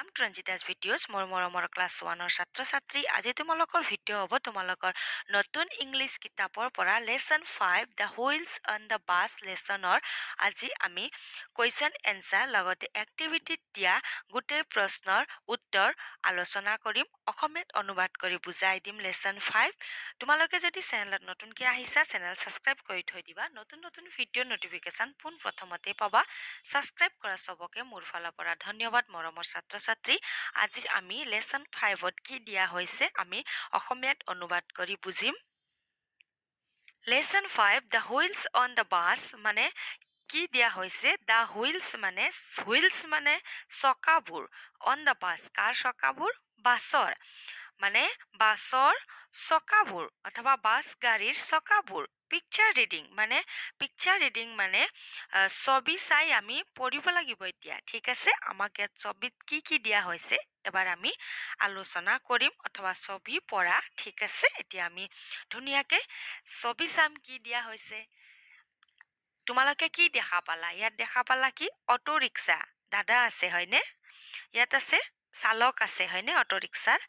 Welcome to Ranjita's videos. More class 1 or Shatra Satri. Aji tumalokor video hobo tumalokor notun English kitapor pora lesson 5 the wheels on the bus lesson or aji ami question answer lagote activity dia gute prosnor uttor আলোচনা কৰিম অসমীয়াত অনুবাদ কৰি বুজাই দিম lesson 5 তোমালোকে যদি চেনেলত নতুনকৈ আহিছা চেনেল সাবস্ক্ৰাইব কৰি থৈ দিবা নতুন ভিডিঅ নোটিফিকেশন পোন প্ৰথমতে পাবা সাবস্ক্ৰাইব কৰা সবকে মোৰ ফালৰ পৰা ধন্যবাদ মৰমৰ ছাত্ৰ ছাত্ৰী আজি আমি lesson 5ত কি দিয়া হৈছে আমি অসমীয়াত অনুবাদ কৰি বুজিম lesson 5 the wheels on the bus মানে কি দিয়া হৈছে the wheels মানে চকাবোৰ on the bus কাৰ চকাবোৰ বাছৰ মানে বাছৰ চকাবোৰ অথবা বাছ গাড়ীৰ চকাবোৰ picture reading মানে ছবি চাই আমি পঢ়িব লাগিব এতিয়া ঠিক আছে আমাক ইয়াত ছবিত কি দিয়া হৈছে এবাৰ আমি আলোচনা কৰিম অথবা ছবি পঢ়া ঠিক আছে এতিয়া আমি ধুনিয়াকে ছবি চাম কি দিয়া হৈছে তোমালোকে কি দেখা পালা ইয়াত দেখা পালা কি অটো ৰিক্সা দাদা আছে হয়নে ইয়াত আছে চালক আছে হয়নে অটো ৰিক্সাৰ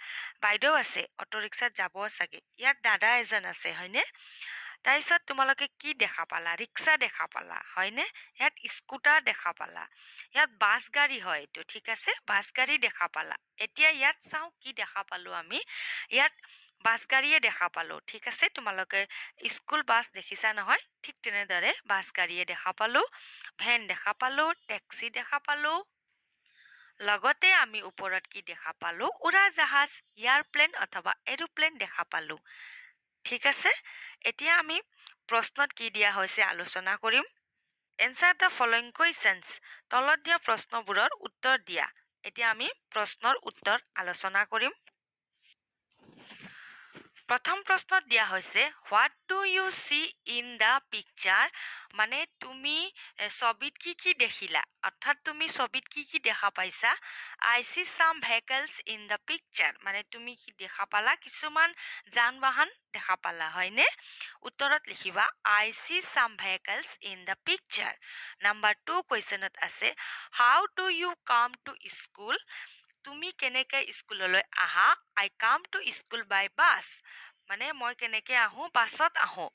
বাইদেউ আছে অটো ৰিক্সাত যাব চাগে ইয়াত দাদা এজন আছে হয়নে তাইছত তোমালোকে কি দেখা পালা ৰিক্সা দেখা পালা হয়নে ইয়াত স্কুটাৰ দেখা পালা ইয়াত বাছ গাড়ী হয় এটো ঠিক আছে বাছ গাড়ী দেখা পালা এতিয়া ইয়াত চাও কি দেখা পালো আমি ইয়াত বাছ গাড়ীয়ে দেখা পালো ঠিক আছে তোমালোকে স্কুল বাছ দেখিছা নহয় ঠিক তেনেদৰে বাছ গাড়ীয়ে দেখা পালো ভেন দেখা পালো ট্যাক্সি দেখা পালো লগতে আমি ওপৰত কি দেখা পালো উৰাজাহাজ এয়াৰপ্লেন অথবা এৰোপ্লেন দেখা পালো ঠিক আছে এতিয়া আমি প্ৰশ্নত কি দিয়া হৈছে আলোচনা কৰিম answer the following questions তলত দিয়া প্ৰশ্নবোৰৰ উত্তৰ দিয়া এতিয়া আমি প্ৰশ্নৰ উত্তৰ আলোচনা কৰিম প্ৰথম প্ৰশ্নত দিয়া হৈছে what do you see in the picture মানে তুমি ছবিত কি দেখিলা অৰ্থাৎ তুমি ছবিত কি দেখা পাইছা I see some vehicles in the picture মানে তুমি কি দেখা পালা কিছুমান যান-বাহন দেখা পালা হয়নে উত্তৰত লিখিবা I see some vehicles in the picture number 2 questionত আছে how do you come to school তুমি কেনেকৈ স্কুললৈ আহা I come to school by bus মানে মই কেনেকৈ আহো বাছত আহো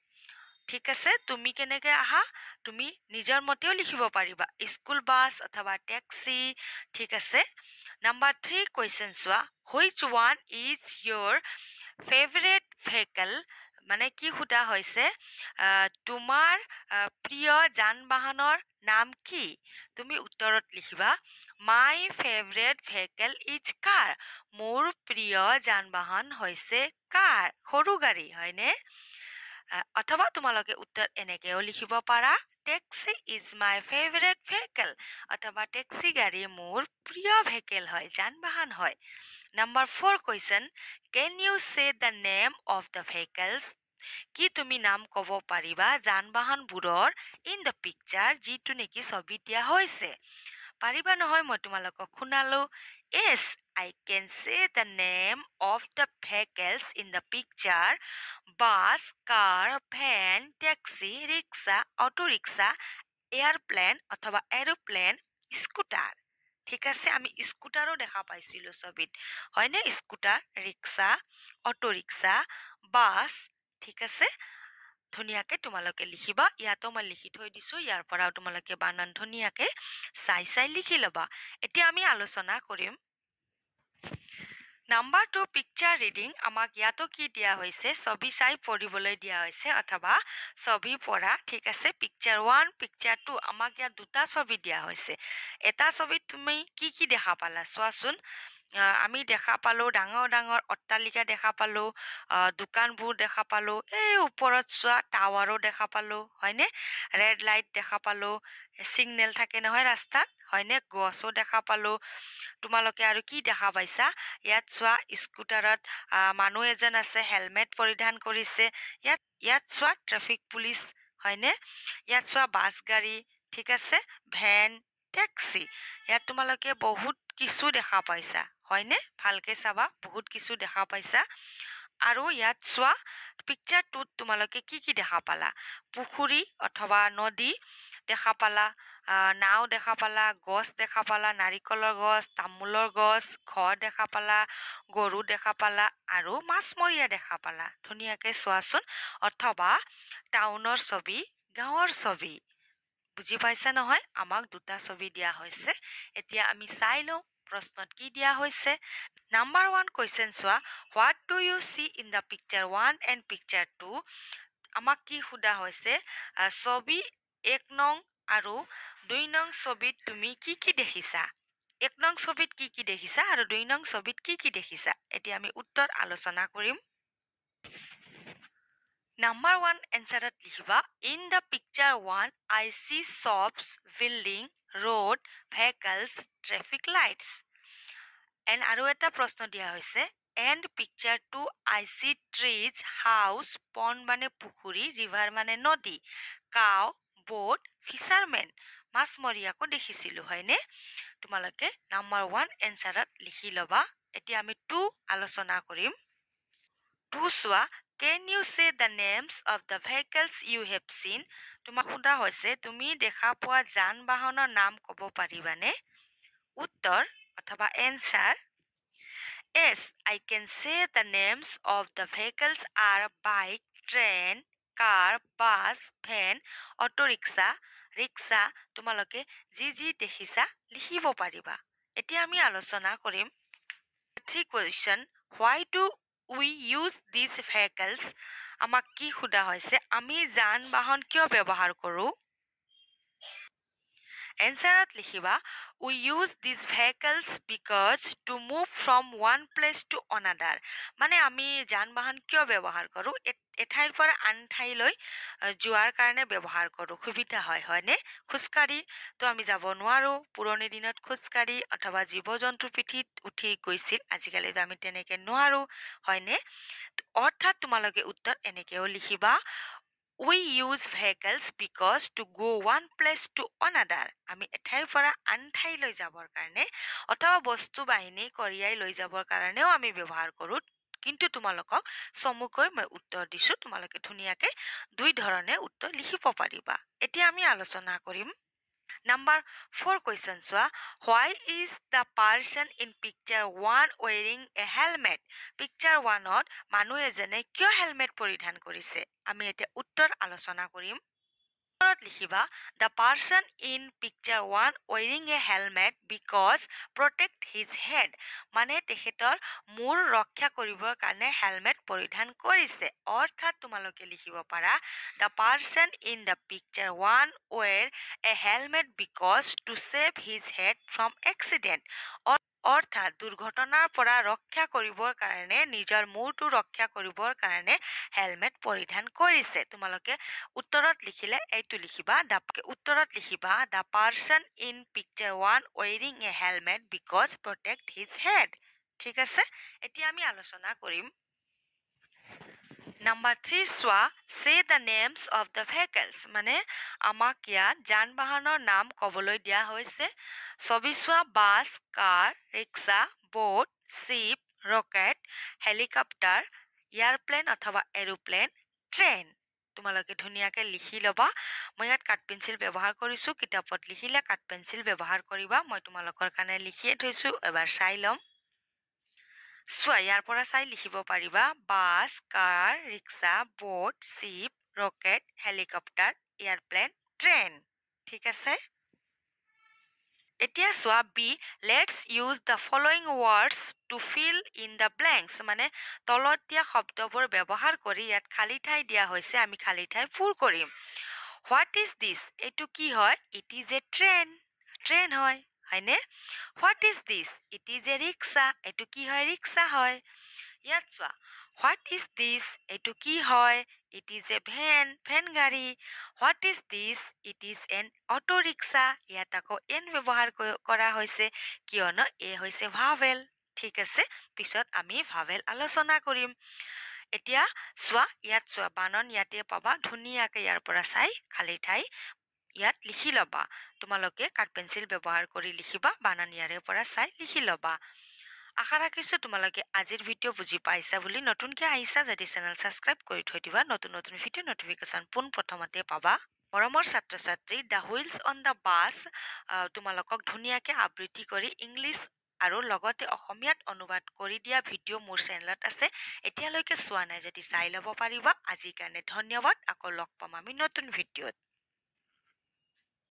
ঠিক আছে তুমি কেনেকৈ আহা তুমি নিজৰ মতেও লিখিব পাৰিবা স্কুল বাছ অথবা ট্যাক্সি ঠিক আছে নাম্বাৰ 3 কোৱেশ্চন চোৱা which one is your favorite vehicle মানে কি সুধা হৈছে তোমাৰ প্ৰিয় যান-বাহনৰ নাম কি তুমি উত্তৰত লিখিবা my favorite vehicle is car মোৰ প্ৰিয় যান-বাহন হৈছে কাৰ সৰু গাড়ী হয়নে অথবা তোমালোকে উত্তৰ এনেকেও লিখিব পাৰা taxi is my favorite vehicle অথবা ট্যাক্সি গাড়ী মোৰ প্ৰিয় ভেহিকেল হয় যান-বাহন হয় number 4 question can you say the name of the vehicles কি তুমি নাম ক'ব পাৰিবা যান-বাহনবোৰৰ in the picture যিটো নেকি ছবি দিয়া হৈছে পাৰিবা নহয় মই তোমালোকক শুনালো yes I can say the name of the vehicles in the picture bus car van taxi rickshaw auto rickshaw airplane অথবা aeroplane scooter ঠিক আছে আমি স্কুটারও দেখা পাইছিলো ছবিত হয়নে স্কুটার রিক্সা অটো রিক্সা বাস ঠিক আছে ধুনিয়াকে তোমালোকে লিখিবা ইয়াতো মই লিখি থৈ দিছো ইয়াৰ পৰাও তোমালোকে বানান ধুনিয়াকে চাই লিখি লবা এতিয়া আমি আলোচনা কৰিম নাম্বাৰ 2 পিকচাৰ ৰিডিং আমাক ইয়াতো কি দিয়া হৈছে ছবি চাই পঢ়িবলৈ দিয়া হৈছে অথবা ছবি পঢ়া ঠিক আছে পিকচাৰ 1 পিকচাৰ 2 আমাক ইয়াত দুটা ছবি দিয়া হৈছে এটা ছবিত তুমি কি দেখা পালা চোৱাচোন আমি দেখা পালো ডাঙৰ অট্টালিকা দেখা পালো দোকানবোৰ দেখা পালো এই ওপৰত চোৱা টাৱাৰো দেখা পালো হয়নে ৰেড লাইট দেখা পালো সিগনেল থাকে নহয় ৰাস্তাত হয়নে গছও দেখা পালো তোমালোকে আৰু কি দেখা পাইছা ইয়াত চোৱা স্কুটাৰত মানুহ এজন আছে হেলমেট পৰিধান কৰিছে ইয়াত চোৱা ট্ৰাফিক পুলিচ হয়নে ইয়াত চোৱা বাছ গাড়ী ঠিক আছে ভেন ট্যাক্সি ইয়াত তোমালোকে বহুত কিছু দেখা পাইছা হয়নে ভালকে চাবা বহুত কিছু দেখা পাইছা আৰু ইয়াত চোৱা পিকচাৰ 2 তোমালোকে কি দেখা পালা পুখুৰী অথবা নদী দেখা পালা নাও দেখা পালা, গছ দেখা পালা, নাৰিকলৰ গছ, তামোলৰ গছ, ঘৰ দেখা পালা, গৰু দেখা পালা আৰু মাছমৰীয়া দেখা পালা। ধুনীয়াকে চোৱাচোন। অথবা টাউনৰ ছবি, গাঁৱৰ ছবি। বুজি পাইছা নহয়? আমাক দুটা ছবি দিয়া হৈছে। এতিয়া আমি চাই লওঁ প্ৰশ্নত কি দিয়া হৈছে। নাম্বাৰ 1 কুৱেশ্যন চোৱা, what do you see in the picture 1 and picture 2? আমাক কি সোধা হৈছে, ছবি 1 নং আৰু 2 নং ছবিত তুমি কি কি দেখিছা? 1 নং ছবিত কি কি দেখিছা আৰু 2 নং ছবিত কি কি দেখিছা? এতিয়া আমি উত্তৰ আলোচনা কৰিম। Number 1 এনচাৰত লিখিবা, in the picture 1 I see shops, building, road, vehicles, traffic lights. And আৰু এটা প্ৰশ্ন দিয়া হৈছে, and picture 2 I see trees, house, pond মানে পুখুৰী, river মানে নদী, cow, boat, fisherman মাছমৰীয়াকো দেখিছিলো, হয়নে? তোমালোকে নাম্বাৰ 1 এনচাৰত লিখি ল'বা। এতিয়া আমি 2 আলোচনা কৰিম। 2 চোৱা, can you say the names of the vehicles you have seen? তোমাক সোধা হৈছে তুমি দেখা পোৱা যান বাহনৰ নাম ক'ব পাৰিবানে? উত্তৰ অথবা answer, yes, I can say the names of the vehicles are bike, train, car, bus, van, auto rickshaw, rickshaw. তোমালোকে যি যি দেখিছা লিখিব পাৰিবা। এতিয়া আমি আলোচনা কৰিম 3 question, why do we use these vehicles? আমাক কি সোধা হৈছে, আমি যান বাহন কিয় ব্যৱহাৰ কৰোঁ? এনচাৰত লিখিবা, we use these vehicles because to move from one place to another. মানে আমি যান বাহন কিয় ব্যৱহাৰ কৰোঁ? এঠাইৰ পৰা আন ঠাইলৈ যোৱাৰ কাৰণে ব্যৱহাৰ কৰোঁ, সুবিধা হয়, হয়নে? খোজকাঢ়ি তো আমি যাব নোৱাৰোঁ। পুৰণি দিনত খোজকাঢ়ি অথবা জীৱ জন্তুৰ পিঠিত উঠি গৈছিল, আজিকালিতো আমি তেনেকৈ নোৱাৰোঁ, হয়নে? অৰ্থাৎ তোমালোকে উত্তৰ এনেকৈও লিখিবা, we use vehicles because to go one place to another. আমি এঠাইৰ পৰা আন ঠাইলৈ যাবৰ কাৰণে অথবা বস্তু বাহিনী কঢ়িয়াই লৈ যাবৰ কাৰণেও আমি ব্যৱহাৰ কৰোঁ। কিন্তু তোমালোকক চমুকৈ মই উত্তৰ দিছোঁ, তোমালোকে ধুনীয়াকৈ 2 ধৰণে উত্তৰ লিখিব পাৰিবা। এতিয়া আমি আলোচনা কৰিম নাম্বাৰ 4 কুৱেশ্যন চোৱা, why is the person in picture 1 wearing a helmet? Picture 1ত মানুহ এজনে কিয় হেলমেট পৰিধান কৰিছে? আমি এতিয়া উত্তৰ আলোচনা কৰিম। উত্তৰত লিখিবা, the person in picture 1 wearing a helmet because protect his head. মানে তেখেতৰ মূৰ ৰক্ষা কৰিবৰ কাৰণে হেলমেট পৰিধান কৰিছে। অৰ্থাৎ তোমালোকে লিখিব পাৰা, the person in the picture 1 wear a helmet because to save his head from accident. অৰ্থাৎ দুৰ্ঘটনাৰ পৰা ৰক্ষা কৰিবৰ কাৰণে, নিজৰ মূৰটো ৰক্ষা কৰিবৰ কাৰণে হেলমেট পৰিধান কৰিছে। তোমালোকে উত্তৰত লিখিলে এইটো লিখিবা, উত্তৰত লিখিবা, the person in picture 1 wearing a helmet because protect his head. ঠিক আছে? এতিয়া আমি আলোচনা কৰিম নাম্বাৰ 3 চোৱা, say the names of the vehicles. মানে আমাক ইয়াত যান বাহনৰ নাম ক'বলৈ দিয়া হৈছে। ছবি চোৱা, bus, car, rickshaw, boat, ship, rocket, helicopter, airplane অথবা এৰোপ্লেন, ট্ৰেইন। তোমালোকে ধুনীয়াকৈ লিখি ল'বা। মই ইয়াত কাঠ পেঞ্চিল ব্যৱহাৰ কৰিছোঁ, কিতাপত লিখিলে কাঠ পেঞ্চিল ব্যৱহাৰ কৰিবা। মই তোমালোকৰ কাৰণে লিখিয়ে থৈছোঁ, এবাৰ চাই ল'ম। চোৱা, ইয়াৰ পৰা চাই লিখিব পাৰিবা, bus, car, rickshaw, boat, ship, rocket, helicopter, airplane, train. ঠিক আছে? এতিয়া চোৱা, B, let's use the following words to fill in the blanks. মানে তলত দিয়া শব্দবোৰ ব্যৱহাৰ কৰি ইয়াত খালী ঠাই দিয়া হৈছে, আমি খালী ঠাই পূৰ কৰিম। হোৱাট ইজ দিছ? এইটো কি হয়? It is A train. Train হয়, হয়নে? What is this? It is A rickshaw. এইটো কি হয়? ৰিক্সা হয়। ইয়াত চোৱা, হোৱাট ইজ দিছ? এইটো কি হয়? It is a van. Van গাড়ী। What is this? It is an auto rickshaw. ইয়াত আকৌ এন ব্যৱহাৰ কৰা হৈছে, কিয়নো এ হৈছে ভাৱেল। ঠিক আছে? পিছত আমি ভাৱেল আলোচনা কৰিম। এতিয়া চোৱা, ইয়াত চোৱা, বানন ইয়াতে পাবা। ধুনীয়াকৈ ইয়াৰ পৰা চাই খালী ঠাই ইয়াত লিখি ল'বা। তোমালোকে কাঠ পেঞ্চিল ব্যৱহাৰ কৰি লিখিবা, বানান ইয়াৰে পৰা চাই লিখি ল'বা। আশা ৰাখিছোঁ তোমালোকে আজিৰ ভিডিঅ' বুজি পাইছা বুলি। নতুনকৈ আহিছা যদি চেনেল ছাবস্ক্ৰাইব কৰি থৈ দিবা, নতুন নতুন ভিডিঅ' নটিফিকেশ্যন পোনপ্ৰথমতে পাবা। মৰমৰ ছাত্ৰ ছাত্ৰী the wheels on the bus তোমালোকক ধুনীয়াকৈ আবৃত্তি কৰি ইংলিছ আৰু লগতে অসমীয়াত অনুবাদ কৰি দিয়া ভিডিঅ' মোৰ চেনেলত আছে এতিয়ালৈকে চোৱা নাই যদি চাই ল'ব পাৰিবা আজিৰ কাৰণে ধন্যবাদ আকৌ লগ পাম আমি নতুন ভিডিঅ'ত